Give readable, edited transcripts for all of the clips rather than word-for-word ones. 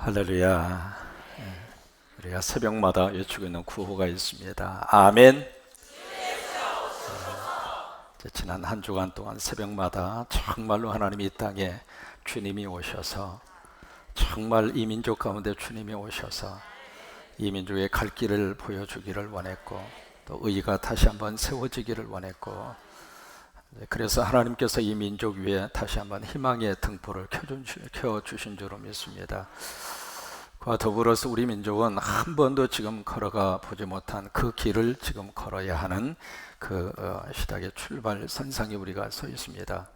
할렐루야. 우리가 새벽마다 외치고 있는 구호가 있습니다. 아멘. 지난 한 주간 동안 새벽마다 정말로 하나님이 이 땅에 주님이 오셔서, 정말 이 민족 가운데 주님이 오셔서 이 민족의 갈 길을 보여주기를 원했고, 또 의가 다시 한번 세워지기를 원했고, 그래서 하나님께서 이 민족 위에 다시 한번 희망의 등불을 켜주신 줄로 믿습니다. 그와 더불어서 우리 민족은 한 번도 지금 걸어가 보지 못한 그 길을 지금 걸어야 하는 그 시작의 출발선상에 우리가 서 있습니다.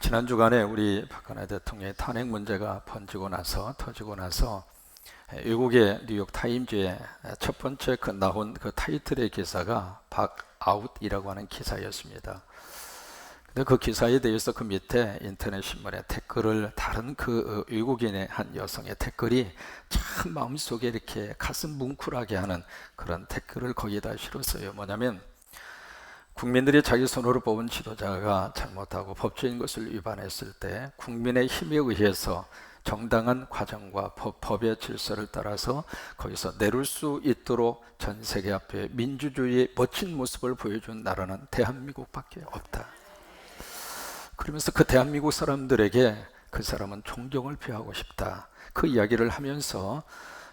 지난 주간에 우리 박근혜 대통령의 탄핵 문제가 터지고 나서 외국의 뉴욕 타임즈에 첫 번째 나온 그 타이틀의 기사가 박아웃이라고 하는 기사였습니다. 근데 그 기사에 대해서 그 밑에 인터넷 신문에 댓글을 다른 그 외국인의 한 여성의 댓글이 참 마음속에 이렇게 가슴 뭉클하게 하는 그런 댓글을 거기다 실었어요. 뭐냐면, 국민들이 자기 손으로 뽑은 지도자가 잘못하고 법적인 것을 위반했을 때 국민의 힘에 의해서 정당한 과정과 법의 질서를 따라서 거기서 내릴 수 있도록 전 세계 앞에 민주주의의 멋진 모습을 보여준 나라는 대한민국밖에 없다. 그러면서 그 대한민국 사람들에게 그 사람은 존경을 표하고 싶다, 그 이야기를 하면서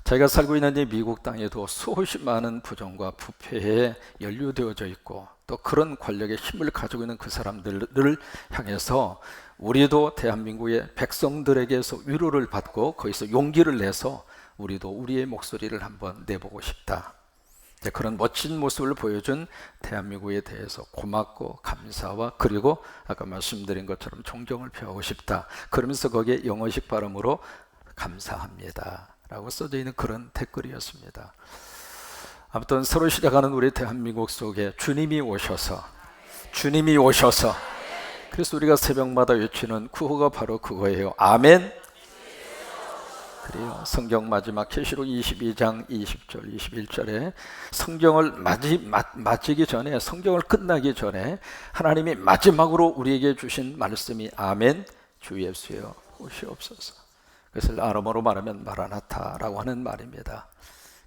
자기가 살고 있는 이 미국 땅에도 수없이 많은 부정과 부패에 연루되어져 있고, 또 그런 권력의 힘을 가지고 있는 그 사람들을 향해서 우리도 대한민국의 백성들에게서 위로를 받고 거기서 용기를 내서 우리도 우리의 목소리를 한번 내보고 싶다, 그런 멋진 모습을 보여준 대한민국에 대해서 고맙고 감사와, 그리고 아까 말씀드린 것처럼 존경을 표하고 싶다, 그러면서 거기에 영어식 발음으로 감사합니다 라고 써져 있는 그런 댓글이었습니다. 아무튼 새로 시작하는 우리 대한민국 속에 주님이 오셔서 그래서 우리가 새벽마다 외치는 구호가 바로 그거예요. 아멘. 그래요. 성경 마지막 계시록 22장 20절 21절에 성경을 마치기 전에, 성경을 끝나기 전에 하나님이 마지막으로 우리에게 주신 말씀이 아멘, 주 예수여 오시옵소서. 그것을 아람어로 말하면 마라나타라고 하는 말입니다.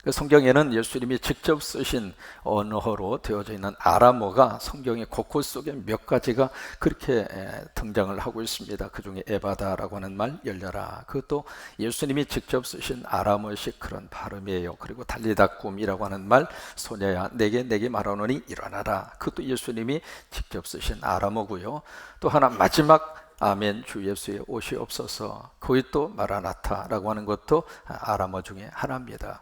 그 성경에는 예수님이 직접 쓰신 언어로 되어져 있는 아람어가 성경의 곳곳 속에 몇 가지가 그렇게 등장을 하고 있습니다. 그 중에 에바다라고 하는 말, 열려라, 그것도 예수님이 직접 쓰신 아람어식 그런 발음이에요. 그리고 달리다꿈이라고 하는 말, 소녀야 내게 말하노니 일어나라, 그것도 예수님이 직접 쓰신 아람어고요. 또 하나 마지막 아멘 주 예수의 오시옵소서, 그게 또 마라나타라고 하는 것도 아람어 중에 하나입니다.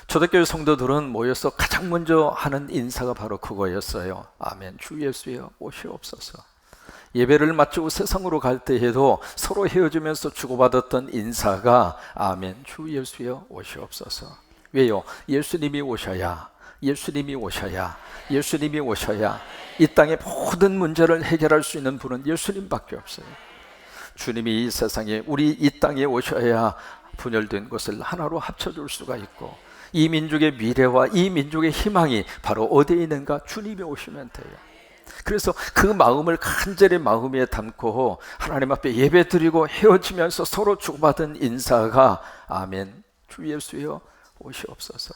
초대교회 성도들은 모여서 가장 먼저 하는 인사가 바로 그거였어요. 아멘 주 예수의 오시옵소서. 예배를 마치고 세상으로 갈 때에도 서로 헤어지면서 주고받았던 인사가 아멘 주 예수의 오시옵소서. 왜요? 예수님이 오셔야 이 땅의 모든 문제를 해결할 수 있는 분은 예수님밖에 없어요. 주님이 이 세상에, 우리 이 땅에 오셔야 분열된 것을 하나로 합쳐줄 수가 있고, 이 민족의 미래와 이 민족의 희망이 바로 어디에 있는가? 주님이 오시면 돼요. 그래서 그 마음을 간절히 마음에 담고 하나님 앞에 예배드리고 헤어지면서 서로 주고받은 인사가 아멘 주 예수여 오시옵소서.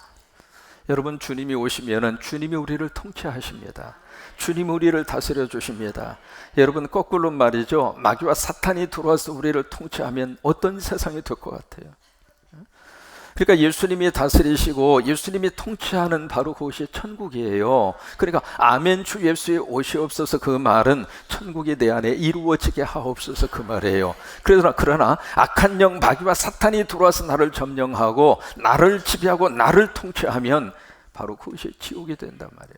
여러분, 주님이 오시면은 주님이 우리를 통치하십니다. 주님이 우리를 다스려 주십니다. 여러분, 거꾸로 말이죠, 마귀와 사탄이 들어와서 우리를 통치하면 어떤 세상이 될 것 같아요? 그러니까 예수님이 다스리시고 예수님이 통치하는 바로 그것이 천국이에요. 그러니까 아멘 주 예수의 오시옵소서, 그 말은 천국이 내 안에 이루어지게 하옵소서, 그 말이에요. 그러나 악한 영 마귀와 사탄이 들어와서 나를 점령하고 나를 지배하고 나를 통치하면 바로 그것이 지옥이 된단 말이에요.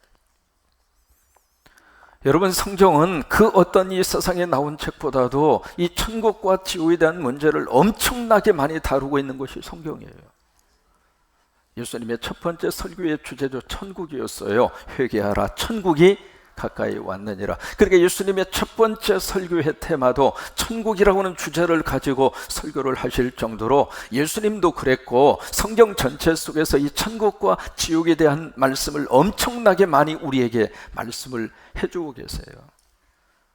여러분, 성경은 그 어떤 이 세상에 나온 책보다도 이 천국과 지옥에 대한 문제를 엄청나게 많이 다루고 있는 것이 성경이에요. 예수님의 첫 번째 설교의 주제도 천국이었어요. 회개하라, 천국이 가까이 왔느니라. 그러니까 예수님의 첫 번째 설교의 테마도 천국이라고 하는 주제를 가지고 설교를 하실 정도로 예수님도 그랬고, 성경 전체 속에서 이 천국과 지옥에 대한 말씀을 엄청나게 많이 우리에게 말씀을 해주고 계세요.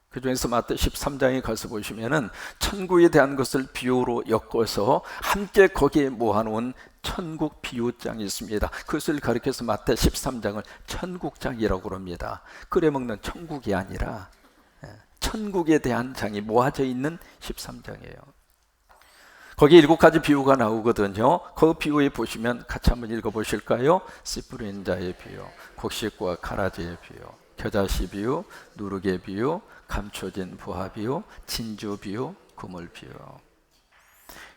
그 중에서 마태 13장에 가서 보시면은 천국에 대한 것을 비유로 엮어서 함께 거기에 모아놓은 천국 비유장이 있습니다. 그것을 가리켜서 마태 13장을 천국장이라고 합니다. 끓여 먹는 천국이 아니라 천국에 대한 장이 모아져 있는 13장이에요. 거기 7가지 비유가 나오거든요. 그 비유에 보시면 같이 한번 읽어보실까요? 씨 뿌린 자의 비유, 곡식과 가라지의 비유, 겨자씨 비유, 누룩의 비유, 감춰진 부하 비유, 진주 비유, 그물 비유.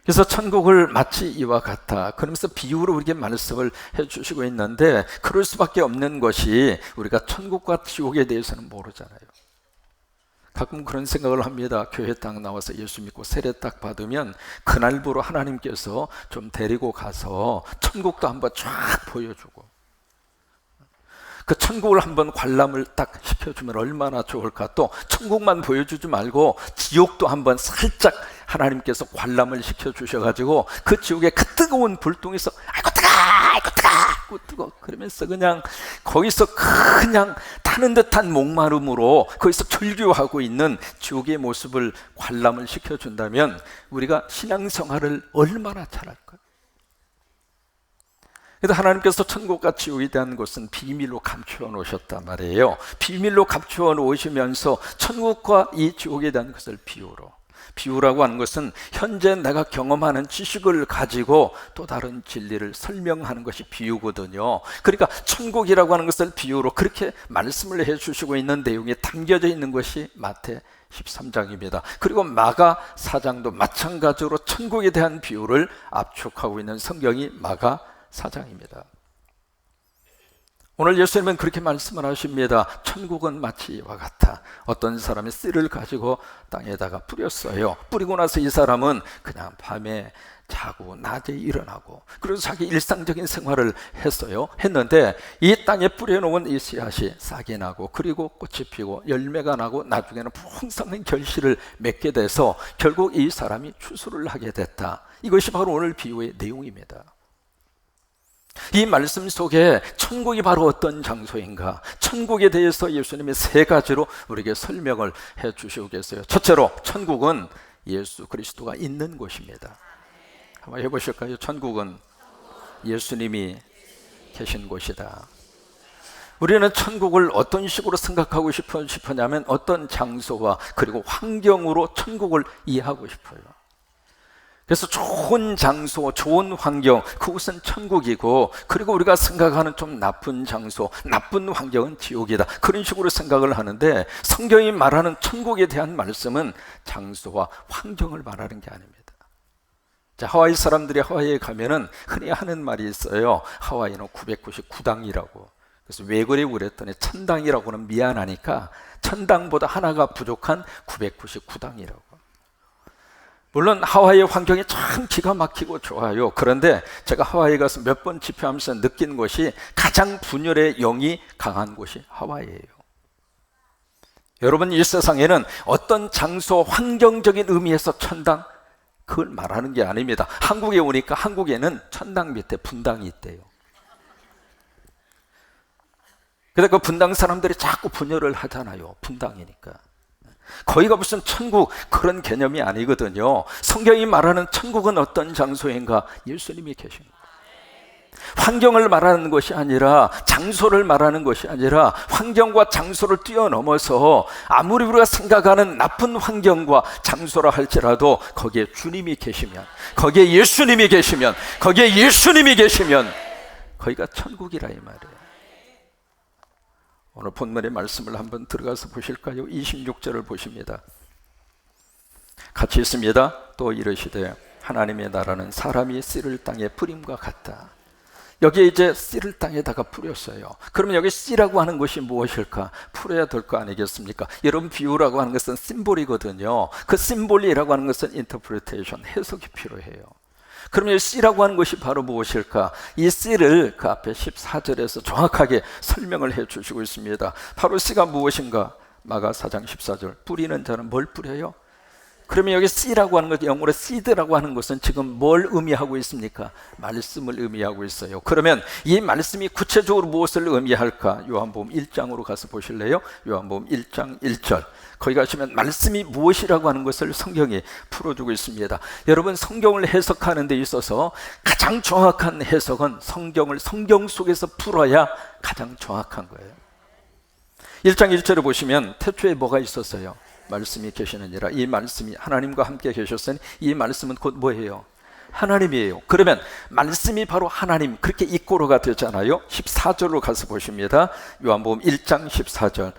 그래서 천국을 마치 이와 같다, 그러면서 비유로 우리에게 말씀을 해주시고 있는데, 그럴 수밖에 없는 것이 우리가 천국과 지옥에 대해서는 모르잖아요. 가끔 그런 생각을 합니다. 교회 딱 나와서 예수 믿고 세례 딱 받으면 그날부로 하나님께서 좀 데리고 가서 천국도 한번 쫙 보여주고, 그 천국을 한번 관람을 딱 시켜주면 얼마나 좋을까. 또 천국만 보여주지 말고 지옥도 한번 살짝 하나님께서 관람을 시켜주셔가지고 그 지옥의 그 뜨거운 불똥에서 아이고 뜨거, 아이고 뜨거, 아이고 뜨거 그러면서 그냥 거기서 그냥 타는 듯한 목마름으로 거기서 절규하고 있는 지옥의 모습을 관람을 시켜준다면 우리가 신앙생활을 얼마나 잘할까요? 그래서 하나님께서 천국과 지옥에 대한 것은 비밀로 감추어 놓으셨단 말이에요. 비밀로 감추어 놓으시면서 천국과 이 지옥에 대한 것을 비유라고 하는 것은 현재 내가 경험하는 지식을 가지고 또 다른 진리를 설명하는 것이 비유거든요. 그러니까 천국이라고 하는 것을 비유로 그렇게 말씀을 해주시고 있는 내용이 담겨져 있는 것이 마태 13장입니다. 그리고 마가 4장도 마찬가지로 천국에 대한 비유를 압축하고 있는 성경이 마가 4장입니다. 오늘 예수님은 그렇게 말씀을 하십니다. 천국은 마치 이와 같아. 어떤 사람이 씨를 가지고 땅에다가 뿌렸어요. 뿌리고 나서 이 사람은 그냥 밤에 자고 낮에 일어나고 그래서 자기 일상적인 생활을 했는데 이 땅에 뿌려놓은 이 씨앗이 싹이 나고 그리고 꽃이 피고 열매가 나고 나중에는 풍성한 결실을 맺게 돼서 결국 이 사람이 추수를 하게 됐다. 이것이 바로 오늘 비유의 내용입니다. 이 말씀 속에 천국이 바로 어떤 장소인가, 천국에 대해서 예수님이 3가지로 우리에게 설명을 해 주시고 계세요. 첫째로 천국은 예수 그리스도가 있는 곳입니다. 한번 해보실까요? 천국은 예수님이 계신 곳이다. 우리는 천국을 어떤 식으로 생각하고 싶으냐면 어떤 장소와 그리고 환경으로 천국을 이해하고 싶어요. 그래서 좋은 장소, 좋은 환경, 그곳은 천국이고, 그리고 우리가 생각하는 좀 나쁜 장소, 나쁜 환경은 지옥이다. 그런 식으로 생각을 하는데 성경이 말하는 천국에 대한 말씀은 장소와 환경을 말하는 게 아닙니다. 자, 하와이 사람들이 하와이에 가면은 흔히 하는 말이 있어요. 하와이는 999당이라고. 그래서 왜 그래 그랬더니 천당이라고는 미안하니까 천당보다 하나가 부족한 999당이라고. 물론 하와이의 환경이 참 기가 막히고 좋아요. 그런데 제가 하와이에 가서 몇 번 집회하면서 느낀 것이 가장 분열의 영이 강한 곳이 하와이예요. 여러분, 이 세상에는 어떤 장소, 환경적인 의미에서 천당, 그걸 말하는 게 아닙니다. 한국에 오니까 한국에는 천당 밑에 분당이 있대요. 근데 그 분당 사람들이 자꾸 분열을 하잖아요. 분당이니까. 거기가 무슨 천국 그런 개념이 아니거든요. 성경이 말하는 천국은 어떤 장소인가? 예수님이 계신 거예요. 환경을 말하는 것이 아니라, 장소를 말하는 것이 아니라 환경과 장소를 뛰어넘어서 아무리 우리가 생각하는 나쁜 환경과 장소라 할지라도 거기에 주님이 계시면, 거기에 예수님이 계시면, 거기에 예수님이 계시면 거기가 천국이라 이 말이에요. 오늘 본문의 말씀을 한번 들어가서 보실까요? 26절을 보십니다. 같이 있습니다. 또 이르시되 하나님의 나라는 사람이 씨를 땅에 뿌림과 같다. 여기에 이제 씨를 땅에다가 뿌렸어요. 그러면 여기 씨라고 하는 것이 무엇일까? 풀어야 될 거 아니겠습니까? 여러분, 비유라고 하는 것은 심볼이거든요. 그 심볼이라고 하는 것은 인터프리테이션, 해석이 필요해요. 그러면 씨라고 하는 것이 바로 무엇일까? 이 씨를 그 앞에 14절에서 정확하게 설명을 해 주시고 있습니다. 바로 씨가 무엇인가? 마가 4장 14절. 뿌리는 자는 뭘 뿌려요? 그러면 여기 C라고 하는 것, 영어로 seed라고 하는 것은 지금 뭘 의미하고 있습니까? 말씀을 의미하고 있어요. 그러면 이 말씀이 구체적으로 무엇을 의미할까? 요한복음 1장으로 가서 보실래요? 요한복음 1장 1절. 거기 가시면 말씀이 무엇이라고 하는 것을 성경이 풀어주고 있습니다. 여러분, 성경을 해석하는 데 있어서 가장 정확한 해석은 성경을 성경 속에서 풀어야 가장 정확한 거예요. 1장 1절을 보시면 태초에 뭐가 있었어요? 말씀이 계시느니라. 이 말씀이 하나님과 함께 계셨으니 이 말씀은 곧 뭐예요? 하나님이에요. 그러면 말씀이 바로 하나님, 그렇게 이꼬로가 되잖아요. 14절로 가서 보십니다. 요한복음 1장 14절.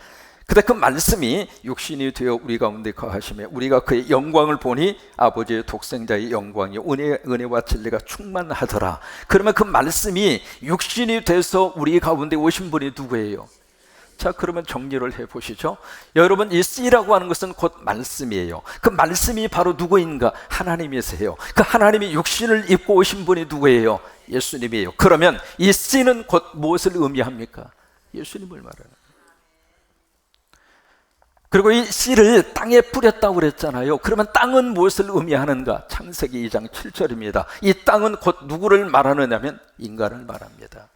그때 그 말씀이 육신이 되어 우리 가운데 거하시며 우리가 그의 영광을 보니 아버지의 독생자의 영광이 은혜와 진리가 충만하더라. 그러면 그 말씀이 육신이 돼서 우리 가운데 오신 분이 누구예요? 자, 그러면 정리를 해보시죠. 여러분, 이 C라고 하는 것은 곧 말씀이에요. 그 말씀이 바로 누구인가? 하나님이세요. 그 하나님이 육신을 입고 오신 분이 누구예요? 예수님이에요. 그러면 이 C는 곧 무엇을 의미합니까? 예수님을 말하는. 그리고 이 씨를 땅에 뿌렸다고 그랬잖아요. 그러면 땅은 무엇을 의미하는가? 창세기 2장 7절입니다. 이 땅은 곧 누구를 말하느냐면 인간을 말합니다.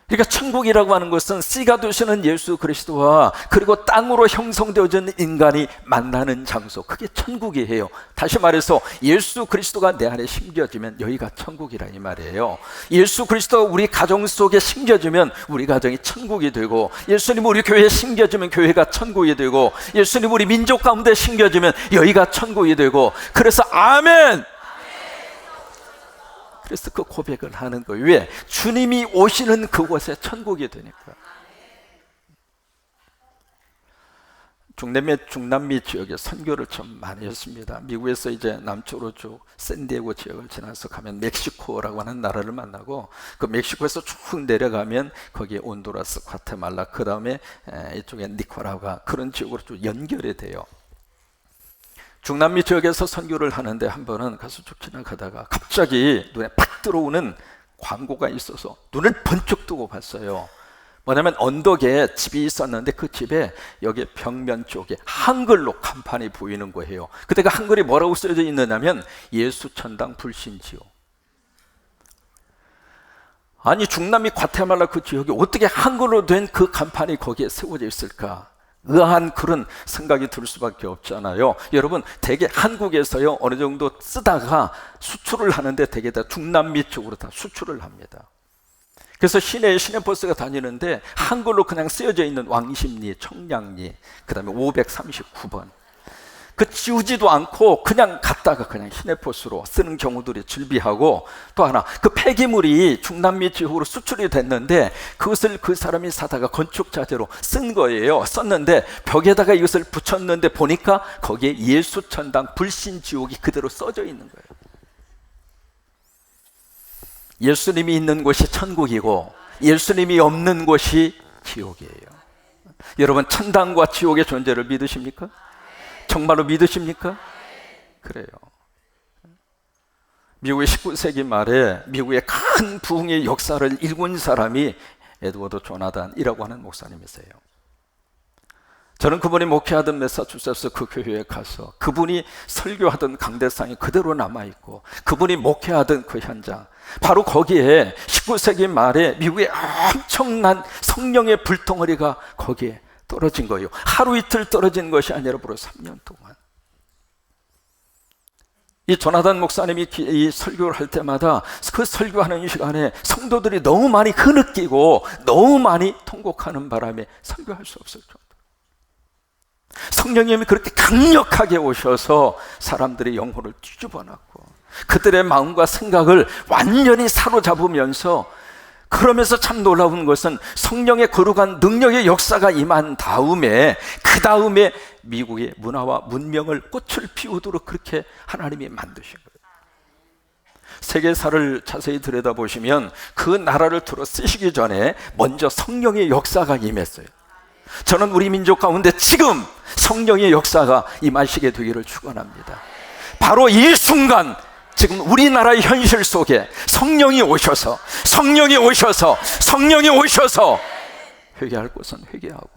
그러니까 천국이라고 하는 것은 씨가 되시는 예수 그리스도와 그리고 땅으로 형성되어진 인간이 만나는 장소, 그게 천국이에요. 다시 말해서 예수 그리스도가 내 안에 심겨지면 여기가 천국이라 이 말이에요. 예수 그리스도가 우리 가정 속에 심겨지면 우리 가정이 천국이 되고, 예수님 우리 교회에 심겨지면 교회가 천국이 되고, 예수님 우리 민족 가운데 심겨지면 여기가 천국이 되고. 그래서 아멘! 그래서 그 고백을 하는 거예요. 왜? 주님이 오시는 그곳에 천국이 되니까. 중남미 지역에 선교를 좀 많이 했습니다. 미국에서 이제 남쪽으로 쭉 샌디에고 지역을 지나서 가면 멕시코라고 하는 나라를 만나고, 그 멕시코에서 쭉 내려가면 거기에 온두라스, 과테말라, 그 다음에 이쪽에 니카라과, 그런 지역으로 쭉 연결이 돼요. 중남미 지역에서 선교를 하는데 한 번은 가서 쭉 지나가다가 갑자기 눈에 팍 들어오는 광고가 있어서 눈을 번쩍 뜨고 봤어요. 뭐냐면 언덕에 집이 있었는데 그 집에 여기 벽면 쪽에 한글로 간판이 보이는 거예요. 그때 그 한글이 뭐라고 써져 있느냐면 예수천당 불신지요. 아니, 중남미 과테말라 그 지역에 어떻게 한글로 된 그 간판이 거기에 세워져 있을까? 의아한 그런 생각이 들 수밖에 없잖아요. 여러분, 대개 한국에서요 어느 정도 쓰다가 수출을 하는데 대개 다 중남미 쪽으로 다 수출을 합니다. 그래서 시내에 시내버스가 다니는데 한글로 그냥 쓰여져 있는 왕십리, 청량리, 그 다음에 539번, 그 지우지도 않고 그냥 갔다가 그냥 시내버스로 쓰는 경우들이 즐비하고, 또 하나, 그 폐기물이 중남미 지역으로 수출이 됐는데 그것을 그 사람이 사다가 건축자재로 쓴 거예요. 썼는데 벽에다가 이것을 붙였는데 보니까 거기에 예수천당 불신지옥이 그대로 써져 있는 거예요. 예수님이 있는 곳이 천국이고 예수님이 없는 곳이 지옥이에요. 여러분, 천당과 지옥의 존재를 믿으십니까? 정말로 믿으십니까? 그래요. 미국의 19세기 말에 미국의 큰 부흥의 역사를 일군 사람이 에드워드 조나단이라고 하는 목사님이세요. 저는 그분이 목회하던 매사추세츠 그 교회에 가서 그분이 설교하던 강대상이 그대로 남아있고, 그분이 목회하던 그 현장, 바로 거기에 19세기 말에 미국의 엄청난 성령의 불덩어리가 거기에 떨어진 거예요. 하루 이틀 떨어진 것이 아니라 바로 3년 동안. 이 조나단 목사님이 이 설교를 할 때마다 그 설교하는 시간에 성도들이 너무 많이 흐느끼고 너무 많이 통곡하는 바람에 설교할 수 없을 정도. 성령님이 그렇게 강력하게 오셔서 사람들의 영혼을 뒤집어놨고 그들의 마음과 생각을 완전히 사로잡으면서, 그러면서 참 놀라운 것은 성령의 거룩한 능력의 역사가 임한 다음에, 그 다음에 미국의 문화와 문명을 꽃을 피우도록 그렇게 하나님이 만드신 거예요. 세계사를 자세히 들여다보시면 그 나라를 들어 쓰시기 전에 먼저 성령의 역사가 임했어요. 저는 우리 민족 가운데 지금 성령의 역사가 임하시게 되기를 축원합니다. 바로 이 순간, 지금 우리나라의 현실 속에 성령이 오셔서 회개할 것은 회개하고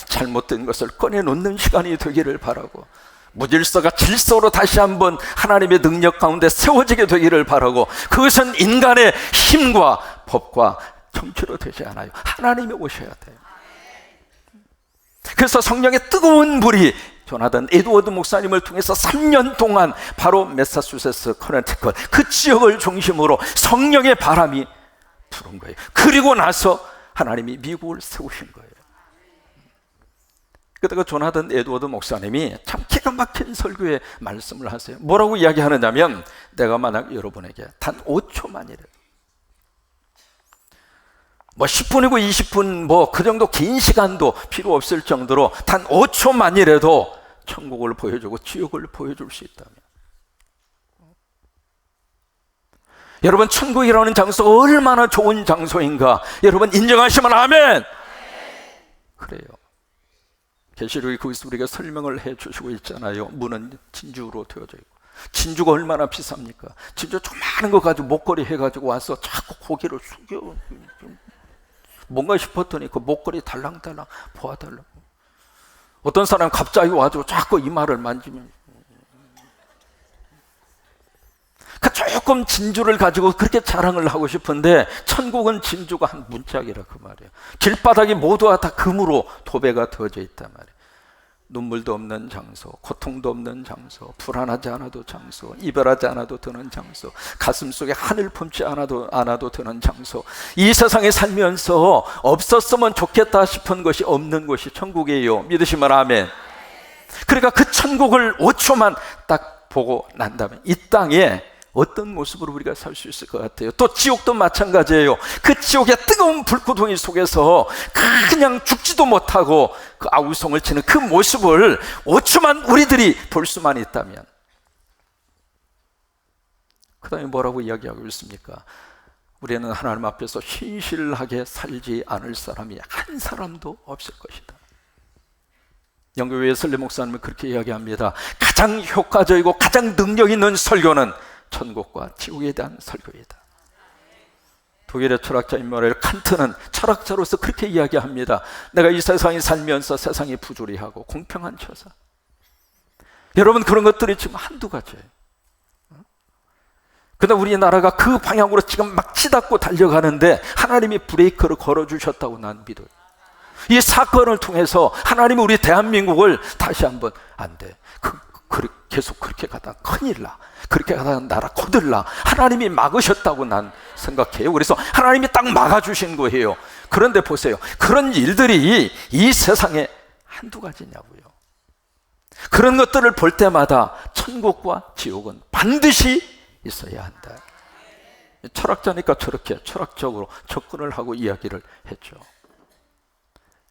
잘못된 것을 꺼내놓는 시간이 되기를 바라고, 무질서가 질서로 다시 한번 하나님의 능력 가운데 세워지게 되기를 바라고, 그것은 인간의 힘과 법과 정치로 되지 않아요. 하나님이 오셔야 돼요. 그래서 성령의 뜨거운 불이 조나단 에드워드 목사님을 통해서 3년 동안 바로 매사추세츠, 커네티컷 그 지역을 중심으로 성령의 바람이 부른 거예요. 그리고 나서 하나님이 미국을 세우신 거예요. 그때 조나단 에드워드 목사님이 참 기가 막힌 설교의 말씀을 하세요. 뭐라고 이야기하느냐면, 내가 만약 여러분에게 단 5초만이래요. 10분이고 20분 그 정도 긴 시간도 필요 없을 정도로 단 5초만이라도 천국을 보여주고 지옥을 보여줄 수 있다면, 여러분, 천국이라는 장소가 얼마나 좋은 장소인가 여러분 인정하시면 아멘. 그래요. 계시록이 거기서 우리가 설명을 해 주시고 있잖아요. 문은 진주로 되어져 있고, 진주가 얼마나 비쌉니까? 진주 조그마한 거 가지고 목걸이 해가지고 와서 자꾸 고개를 숙여 뭔가 싶었더니 그 목걸이 달랑달랑 보아달라고. 어떤 사람 갑자기 와가지고 자꾸 이마를 만지면, 조금 진주를 가지고 그렇게 자랑을 하고 싶은데, 천국은 진주가 한 문짝이라 그 말이에요. 길바닥이 모두가 다 금으로 도배가 되어져 있단 말이에요. 눈물도 없는 장소, 고통도 없는 장소, 불안하지 않아도 장소, 이별하지 않아도 되는 장소, 가슴 속에 하늘 품지 않아도 되는 장소. 이 세상에 살면서 없었으면 좋겠다 싶은 것이 없는 곳이 천국이에요. 믿으시면 아멘. 그러니까 그 천국을 5초만 딱 보고 난다면 이 땅에 어떤 모습으로 우리가 살 수 있을 것 같아요? 또 지옥도 마찬가지예요. 그 지옥의 뜨거운 불구덩이 속에서 그냥 죽지도 못하고 그 아우성을 치는 그 모습을 5초만 우리들이 볼 수만 있다면, 그 다음에 뭐라고 이야기하고 있습니까? 우리는 하나님 앞에서 신실하게 살지 않을 사람이 한 사람도 없을 것이다. 영교회 예슬리 목사님은 그렇게 이야기합니다. 가장 효과적이고 가장 능력 있는 설교는 천국과 지옥에 대한 설교이다. 독일의 철학자 임마누엘 칸트는 철학자로서 그렇게 이야기합니다. 내가 이 세상에 살면서 세상이 부조리하고 공평한 처사, 여러분, 그런 것들이 지금 한두 가지예요. 그런데 우리나라가 그 방향으로 지금 막 치닫고 달려가는데 하나님이 브레이크를 걸어주셨다고 난 믿어요. 이 사건을 통해서 하나님이 우리 대한민국을 다시 한번, 안 돼, 계속 그렇게 가다 큰일 나, 그렇게 가다 나라 거들나, 하나님이 막으셨다고 난 생각해요. 그래서 하나님이 딱 막아주신 거예요. 그런데 보세요, 그런 일들이 이 세상에 한두 가지냐고요. 그런 것들을 볼 때마다 천국과 지옥은 반드시 있어야 한다. 철학자니까 저렇게 철학적으로 접근을 하고 이야기를 했죠.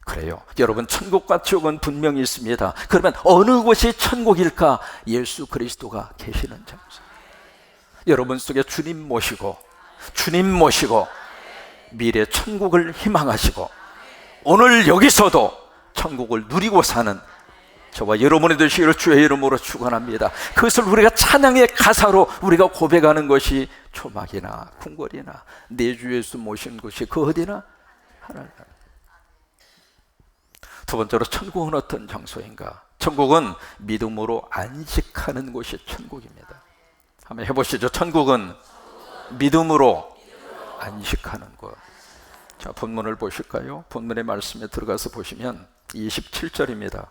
그래요. 여러분, 천국과 지옥은 분명히 있습니다. 그러면 어느 곳이 천국일까? 예수 그리스도가 계시는 장소. 여러분 속에 주님 모시고 미래 천국을 희망하시고 오늘 여기서도 천국을 누리고 사는 저와 여러분이 되시기를 주의 이름으로 축원합니다. 그것을 우리가 찬양의 가사로 우리가 고백하는 것이 초막이나 궁궐이나 내 주 예수 모신 곳이 그 어디나 하나님. 두 번째로, 천국은 어떤 장소인가? 천국은 믿음으로 안식하는 곳이 천국입니다. 한번 해보시죠. 천국은 믿음으로 안식하는 곳. 자, 본문을 보실까요? 본문의 말씀에 들어가서 보시면 27절입니다.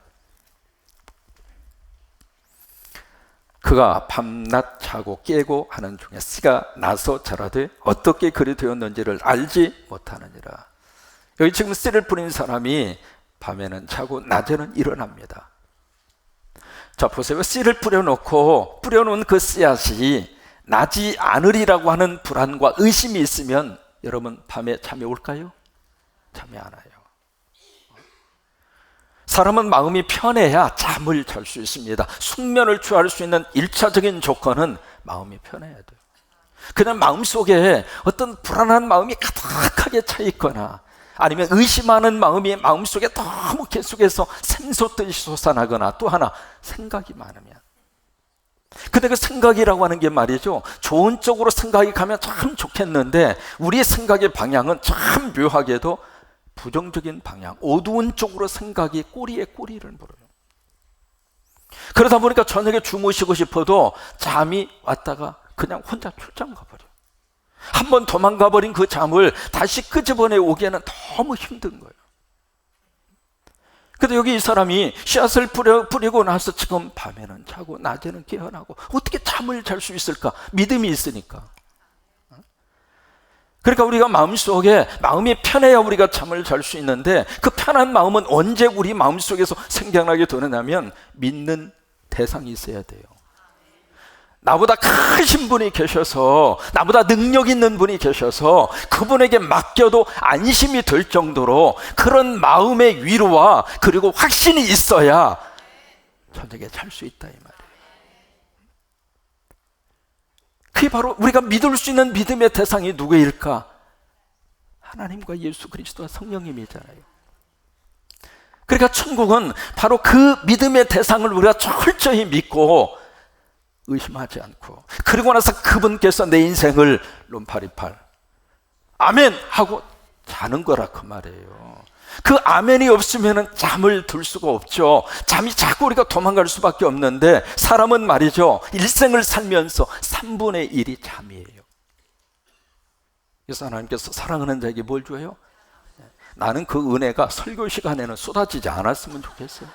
그가 밤낮 자고 깨고 하는 중에 씨가 나서 자라되 어떻게 그리 되었는지를 알지 못하느니라. 여기 지금 씨를 뿌린 사람이 밤에는 자고 낮에는 일어납니다. 자, 보세요. 씨를 뿌려놓은 그 씨앗이 나지 않으리라고 하는 불안과 의심이 있으면 여러분, 밤에 잠이 올까요? 잠이 안 와요. 사람은 마음이 편해야 잠을 잘 수 있습니다. 숙면을 취할 수 있는 1차적인 조건은 마음이 편해야 돼요. 그냥 마음속에 어떤 불안한 마음이 가득하게 차 있거나 아니면 의심하는 마음이 마음속에 너무 계속해서 샘솟듯이 솟아나거나, 또 하나 생각이 많으면. 근데 그 생각이라고 하는 게 말이죠, 좋은 쪽으로 생각이 가면 참 좋겠는데 우리의 생각의 방향은 참 묘하게도 부정적인 방향, 어두운 쪽으로 생각이 꼬리에 꼬리를 물어요. 그러다 보니까 저녁에 주무시고 싶어도 잠이 왔다가 그냥 혼자 출장 가버려. 한번 도망가 버린 그 잠을 다시 끄집어내 오기에는 너무 힘든 거예요. 근데 여기 이 사람이 씨앗을 뿌리고 나서 지금 밤에는 자고 낮에는 깨어나고 어떻게 잠을 잘 수 있을까? 믿음이 있으니까. 그러니까 우리가 마음속에 마음이 편해야 우리가 잠을 잘 수 있는데, 그 편한 마음은 언제 우리 마음속에서 생겨나게 되느냐면 믿는 대상이 있어야 돼요. 나보다 크신 분이 계셔서, 나보다 능력 있는 분이 계셔서 그분에게 맡겨도 안심이 될 정도로 그런 마음의 위로와 그리고 확신이 있어야 저녁에 잘 수 있다 이 말이에요. 그게 바로 우리가 믿을 수 있는 믿음의 대상이 누구일까? 하나님과 예수 그리스도와 성령님이잖아요. 그러니까 천국은 바로 그 믿음의 대상을 우리가 철저히 믿고 의심하지 않고, 그리고 나서 그분께서 내 인생을 롬파리팔 아멘 하고 자는 거라 그 말이에요. 그 아멘이 없으면 잠을 들 수가 없죠. 잠이 자꾸 우리가 도망갈 수밖에 없는데, 사람은 말이죠, 일생을 살면서 3분의 1이 잠이에요. 그래서 하나님께서 사랑하는 자에게 뭘 줘요? 나는 그 은혜가 설교 시간에는 쏟아지지 않았으면 좋겠어요.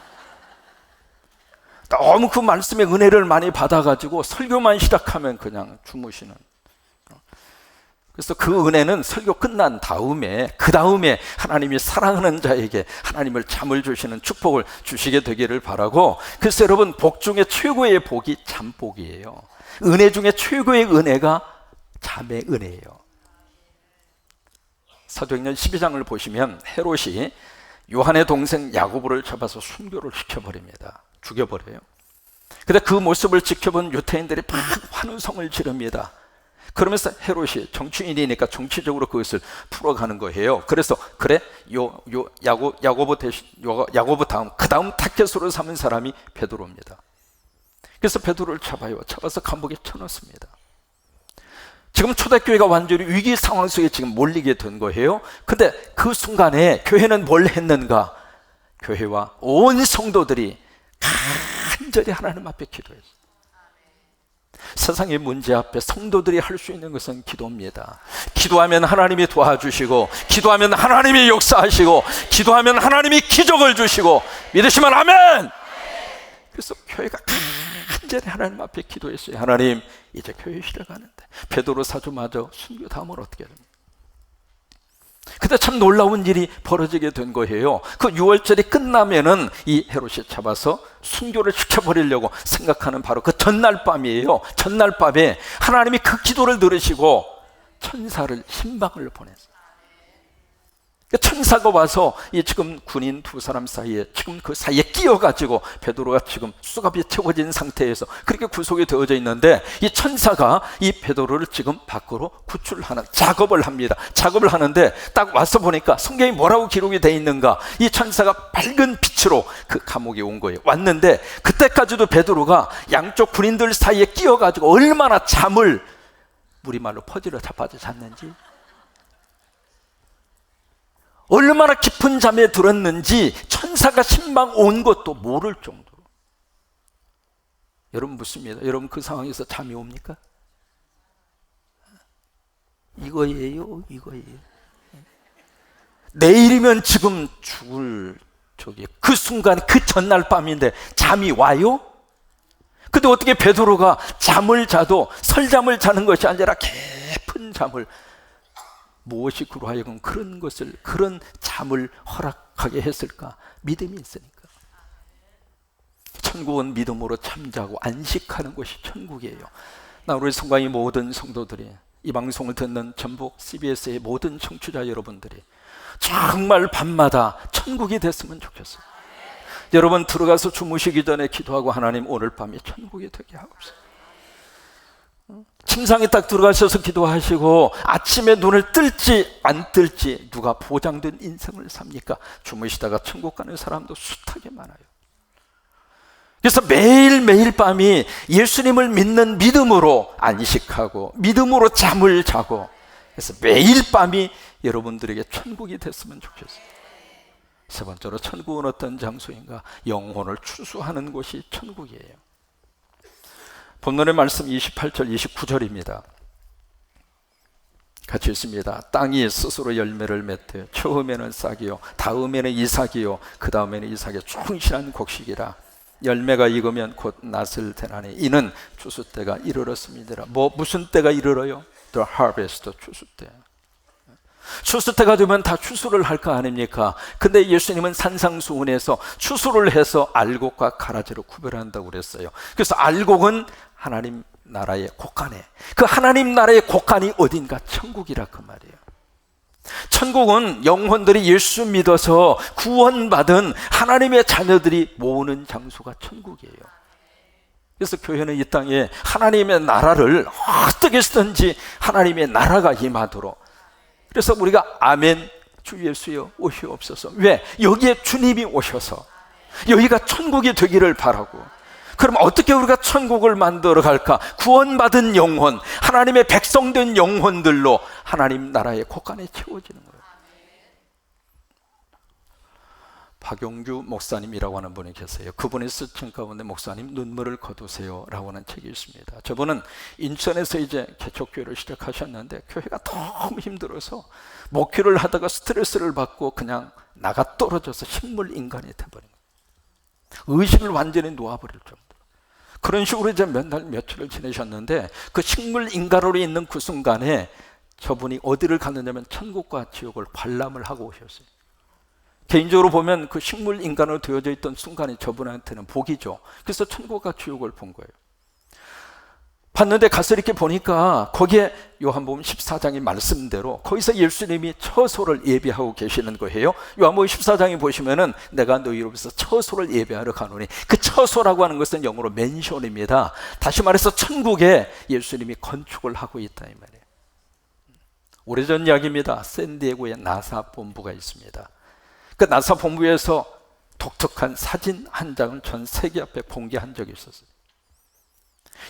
너무 그 말씀의 은혜를 많이 받아가지고 설교만 시작하면 그냥 주무시는. 그래서 그 은혜는 설교 끝난 다음에, 그 다음에 하나님이 사랑하는 자에게 하나님을 잠을 주시는 축복을 주시게 되기를 바라고, 그래서 여러분, 복 중에 최고의 복이 잠복이에요. 은혜 중에 최고의 은혜가 잠의 은혜예요. 사도행전 12장을 보시면 헤롯이 요한의 동생 야고보를 잡아서 순교를 시켜버립니다. 죽여버려요. 근데 그 모습을 지켜본 유대인들이 막 환호성을 지릅니다. 그러면서 헤롯이 정치인이니까 정치적으로 그것을 풀어가는 거예요. 그래서 그래, 야고보 다음, 그 다음 타켓으로 삼은 사람이 베드로입니다. 그래서 베드로를 잡아서 감옥에 쳐넣습니다. 지금 초대교회가 완전히 위기 상황 속에 지금 몰리게 된 거예요. 근데 그 순간에 교회는 뭘 했는가? 교회와 온 성도들이 간절히 하나님 앞에 기도했어요. 세상의 문제 앞에 성도들이 할 수 있는 것은 기도입니다. 기도하면 하나님이 도와주시고, 기도하면 하나님이 역사하시고, 기도하면 하나님이 기적을 주시고, 믿으시면 아멘! 그래서 교회가 간절히 하나님 앞에 기도했어요. 하나님, 이제 교회 시작하는데 베드로 사도마저 순교 다음은 어떻게 됩니까? 그때 참 놀라운 일이 벌어지게 된 거예요. 그 6월절이 끝나면은 이 헤롯이 잡아서 순교를 시켜버리려고 생각하는 바로 그 전날 밤이에요. 전날 밤에 하나님이 그 기도를 들으시고 천사를, 신방을 보냈어요. 천사가 와서 이 지금 군인 두 사람 사이에, 지금 그 사이에 끼어가지고 베드로가 지금 수갑이 채워진 상태에서 그렇게 구속이 되어져 있는데, 이 천사가 이 베드로를 지금 밖으로 구출하는 작업을 합니다. 작업을 하는데 딱 와서 보니까 성경이 뭐라고 기록이 되어 있는가? 이 천사가 밝은 빛으로 그 감옥에 온 거예요. 왔는데 그때까지도 베드로가 양쪽 군인들 사이에 끼어가지고 얼마나 잠을 우리말로 퍼지러 자빠져 잤는지, 얼마나 깊은 잠에 들었는지 천사가 신방 온 것도 모를 정도로. 여러분 묻습니다. 여러분 그 상황에서 잠이 옵니까? 이거예요. 내일이면 지금 죽을 그 순간, 그 전날 밤인데 잠이 와요? 근데 어떻게 베드로가 잠을 자도 설잠을 자는 것이 아니라 깊은 잠을, 무엇이 그로 하여금 그런 것을, 그런 잠을 허락하게 했을까? 믿음이 있으니까. 천국은 믿음으로 잠자고 안식하는 것이 천국이에요. 나 우리 성광의 모든 성도들이, 이 방송을 듣는 전북 CBS의 모든 청취자 여러분들이 정말 밤마다 천국이 됐으면 좋겠어요. 여러분 들어가서 주무시기 전에 기도하고, 하나님 오늘 밤이 천국이 되게 하옵소서. 침상에 딱 들어가셔서 기도하시고 아침에 눈을 뜰지 안 뜰지 누가 보장된 인생을 삽니까? 주무시다가 천국 가는 사람도 숱하게 많아요. 그래서 매일매일 밤이 예수님을 믿는 믿음으로 안식하고 믿음으로 잠을 자고, 그래서 매일 밤이 여러분들에게 천국이 됐으면 좋겠어요. 세 번째로 천국은 어떤 장소인가? 영혼을 추수하는 곳이 천국이에요. 본문의 말씀 28절 29절입니다. 같이 있습니다. 땅이 스스로 열매를 맺되 처음에는 싹이요 다음에는 이삭이요 그 다음에는 이삭의 충실한 곡식이라. 열매가 익으면 곧 낫을 테나니 이는 추수 때가 이르렀습니다. 무슨 때가 이르러요? The harvest, 추수 때. 추수 때가 되면 다 추수를 할 거 아닙니까? 근데 예수님은 산상수훈에서 추수를 해서 알곡과 가라지로 구별한다고 그랬어요. 그래서 알곡은 하나님 나라의 곳간에, 그 하나님 나라의 곳간이 어딘가? 천국이라 그 말이에요. 천국은 영혼들이 예수 믿어서 구원받은 하나님의 자녀들이 모으는 장소가 천국이에요. 그래서 교회는 이 땅에 하나님의 나라를 어떻게 해서든지 하나님의 나라가 임하도록, 그래서 우리가 아멘 주 예수여 오시옵소서. 왜? 여기에 주님이 오셔서 여기가 천국이 되기를 바라고. 그럼 어떻게 우리가 천국을 만들어 갈까? 구원받은 영혼, 하나님의 백성된 영혼들로 하나님 나라의 곳간에 채워지는 거예요. 박용주 목사님이라고 하는 분이 계세요. 그분의 쓴 책 가운데 목사님 눈물을 거두세요 라고 하는 책이 있습니다. 저분은 인천에서 이제 개척교회를 시작하셨는데 교회가 너무 힘들어서 목회를 하다가 스트레스를 받고 그냥 나가 떨어져서 식물 인간이 돼버린 거예요. 의식을 완전히 놓아버릴 정도. 그런 식으로 이제 몇 날 며칠을 지내셨는데 그 식물 인간으로 있는 그 순간에 저분이 어디를 갔느냐면 천국과 지옥을 관람을 하고 오셨어요. 개인적으로 보면 그 식물 인간으로 되어져 있던 순간이 저분한테는 복이죠. 그래서 천국과 지옥을 본 거예요. 봤는데 가서 이렇게 보니까 거기에 요한복음 14장의 말씀대로 거기서 예수님이 처소를 예비하고 계시는 거예요. 요한복음 14장에 보시면은 내가 너희로부터 처소를 예비하러 가노니, 그 처소라고 하는 것은 영어로 맨션입니다. 다시 말해서 천국에 예수님이 건축을 하고 있다 이 말이에요. 오래전 이야기입니다. 샌디에고에 나사 본부가 있습니다. 그 나사 본부에서 독특한 사진 한 장을 전 세계 앞에 공개한 적이 있었어요.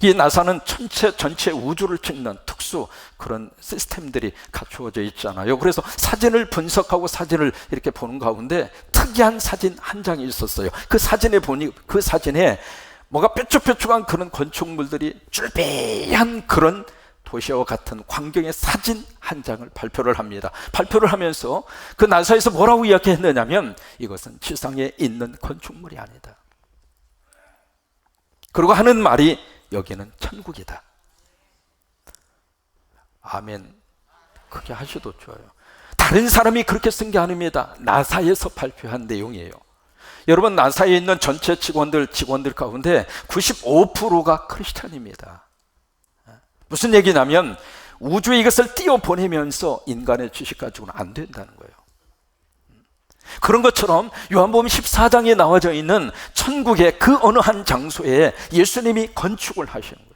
이 나사는 전체 우주를 찍는 특수 그런 시스템들이 갖추어져 있잖아요. 그래서 사진을 분석하고 사진을 이렇게 보는 가운데 특이한 사진 한 장이 있었어요. 그 사진에 보니 그 사진에 뭔가 뾰족뾰족한 그런 건축물들이 쭈비한 그런 도시와 같은 광경의 사진 한 장을 발표를 합니다. 발표를 하면서 그 나사에서 뭐라고 이야기했느냐면 이것은 지상에 있는 건축물이 아니다. 그리고 하는 말이 여기는 천국이다. 아멘. 그렇게 하셔도 좋아요. 다른 사람이 그렇게 쓴 게 아닙니다. 나사에서 발표한 내용이에요. 여러분, 나사에 있는 전체 직원들 가운데 95%가 크리스찬입니다. 무슨 얘기냐면 우주에 이것을 띄워보내면서 인간의 지식 가지고는 안 된다는 거예요. 그런 것처럼 요한복음 14장에 나와져 있는 천국의 그 어느 한 장소에 예수님이 건축을 하시는 거예요.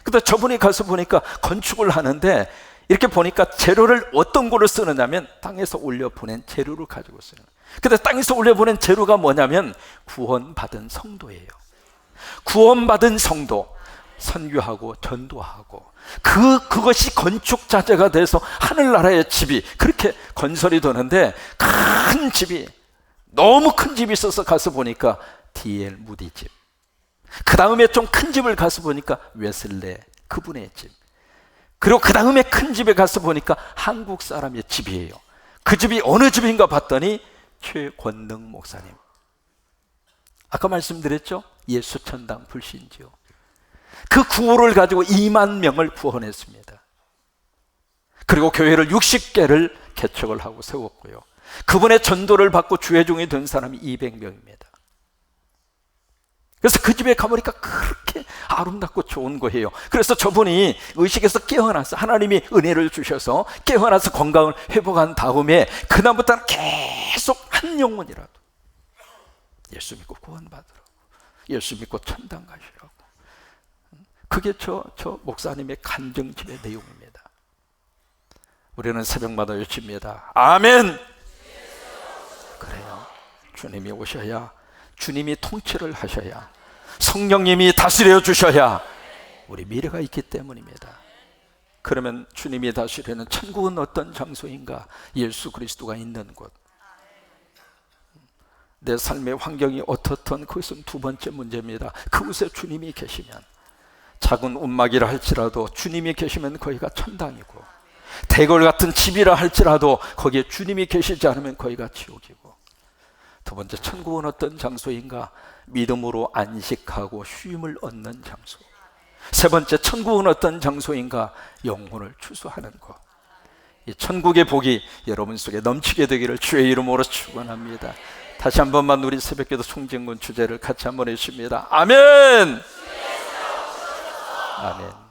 근데 저분이 가서 보니까 건축을 하는데 이렇게 보니까 재료를 어떤 거로 쓰느냐면 땅에서 올려보낸 재료를 가지고 쓰는 거예요. 근데 땅에서 올려보낸 재료가 뭐냐면 구원받은 성도예요. 구원받은 성도, 선교하고 전도하고 그것이 건축 자재가 돼서 하늘나라의 집이 그렇게 건설이 되는데, 큰 집이, 너무 큰 집이 있어서 가서 보니까 D.L. 무디 집, 그 다음에 좀 큰 집을 가서 보니까 웨슬레 그분의 집, 그리고 그 다음에 큰 집에 가서 보니까 한국 사람의 집이에요. 그 집이 어느 집인가 봤더니 최권능 목사님, 아까 말씀드렸죠? 예수천당 불신지요. 그 구호를 가지고 2만 명을 구원했습니다. 그리고 교회를 60개를 개척을 하고 세웠고요. 그분의 전도를 받고 주회종이 된 사람이 200명입니다. 그래서 그 집에 가보니까 그렇게 아름답고 좋은 거예요. 그래서 저분이 의식에서 깨어나서 하나님이 은혜를 주셔서 깨어나서 건강을 회복한 다음에 그다음부터는 계속 한 영혼이라도 예수 믿고 구원받으라고, 예수 믿고 천당 가시라고. 그게 저 목사님의 간증집의 내용입니다. 우리는 새벽마다 외칩니다. 아멘. 그래요. 주님이 오셔야, 주님이 통치를 하셔야, 성령님이 다스려 주셔야 우리 미래가 있기 때문입니다. 그러면 주님이 다스리는 천국은 어떤 장소인가? 예수 그리스도가 있는 곳. 내 삶의 환경이 어떻든 그것은 두 번째 문제입니다. 그곳에 주님이 계시면, 작은 움막이라 할지라도 주님이 계시면 거기가 천당이고, 대궐 같은 집이라 할지라도 거기에 주님이 계시지 않으면 거기가 지옥이고, 두 번째, 천국은 어떤 장소인가? 믿음으로 안식하고 쉼을 얻는 장소. 세 번째, 천국은 어떤 장소인가? 영혼을 추수하는 것. 이 천국의 복이 여러분 속에 넘치게 되기를 주의 이름으로 축원합니다. 다시 한 번만 우리 새벽기도 송진군 주제를 같이 한번 해주십니다. 아멘. 아멘.